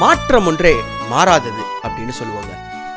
மாற்றம் ஒன்றே மாறாதது அப்படின்னு சொல்லுவாங்க.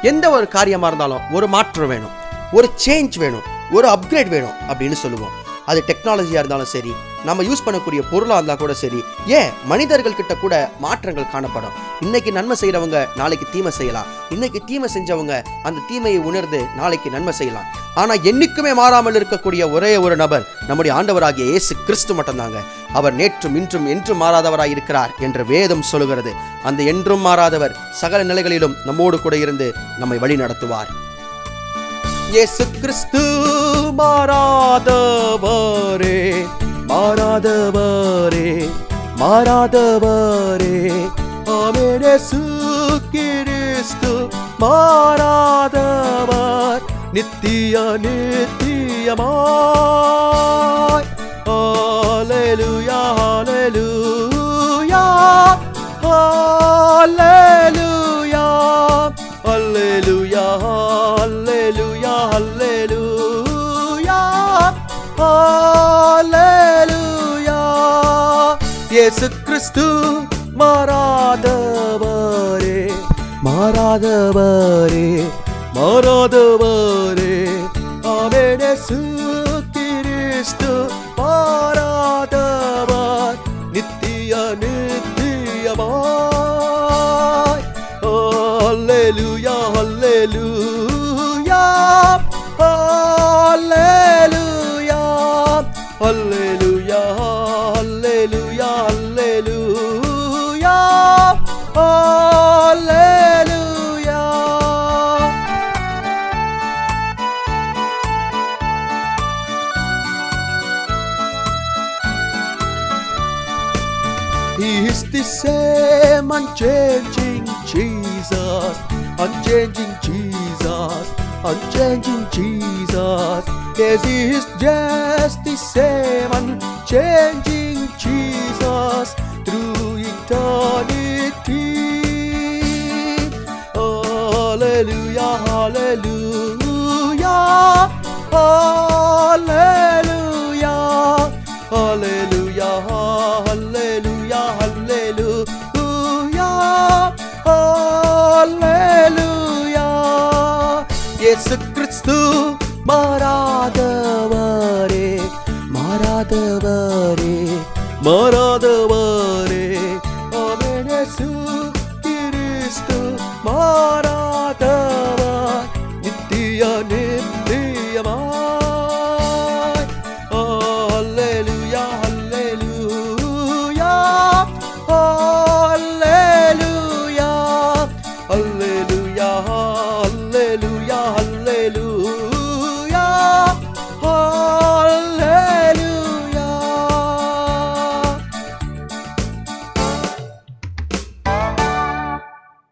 எந்த ஒரு காரியமாக இருந்தாலும் ஒரு மாற்றம் வேணும், ஒரு சேஞ்ச் வேணும், ஒரு அப்கிரேட் வேணும் அப்படின்னு சொல்லுவோம். அது டெக்னாலஜியாக இருந்தாலும் சரி, நம்ம யூஸ் பண்ணக்கூடிய பொருளாக இருந்தால் கூட சரி, ஏன் மனிதர்கள் கிட்ட கூட மாற்றங்கள் காணப்படும். இன்னைக்கு நன்மை செய்கிறவங்க நாளைக்கு தீமை செய்யலாம், இன்னைக்கு தீமை செஞ்சவங்க அந்த தீமையை உணர்ந்து நாளைக்கு நன்மை செய்யலாம். ஆனால் என்னைக்குமே மாறாமல் இருக்கக்கூடிய ஒரே ஒரு நபர் நம்முடைய ஆண்டவராகிய இயேசு கிறிஸ்து மட்டும்தாங்க. அவர் நேற்றும் இன்றும் என்றும் மாறாதவராய் இருக்கிறார் என்று வேதம் சொல்லுகிறது. அந்த என்றும் மாறாதவர் சகல நிலைகளிலும் நம்மோடு கூட இருந்து நம்மை வழி நடத்துவார். இயேசு கிறிஸ்து மாறாதவரே, மாறாதவரே, மாறாதவரே. ஆமென். இயேசு கிறிஸ்து மாறாதவர், நித்திய நித்தியமாய். ஹல்லேலூயா, ஹல்லேலூயா, ஹல்லேலூயா, ஹல்லேலூயா, ஹல்லேலூயா, ஹல்லேலூயா, ஹல்லேலூயா. இயேசு கிறிஸ்து மாறாதவரே, மாறாதவரே, மாறாதவரே. ஆமென். இயேசு கிறிஸ்து மாறாதவர், நித்திய நித்தியமாய். ஹல்லேலூயா, ஹல்லேலூயா, ஹல்லேலூயா, ஹல்லேலூயா, ஹல்லேலூயா, ஹல்லேலூயா, ஹல்லேலூயா. He is the same unchanging Jesus, unchanging Jesus, unchanging Jesus. Yes, He is just the same unchanging Jesus through eternity. Hallelujah, hallelujah, hallelujah, hallelujah, hallelujah, hallelujah, hallelujah. இயேசு கிறிஸ்து மாறாதவரே, மாறாதவரே, மாறாதவரே. ஆமென். இயேசு கிறிஸ்து மாறாதவர், நித்திய நித்தியமாய். ஹல்லேலூயா, ஹல்லேலூயா, ஹல்லேலூயா, ஹல்லேலூயா, ஹல்லேலூயா, ஹல்லேலூயா.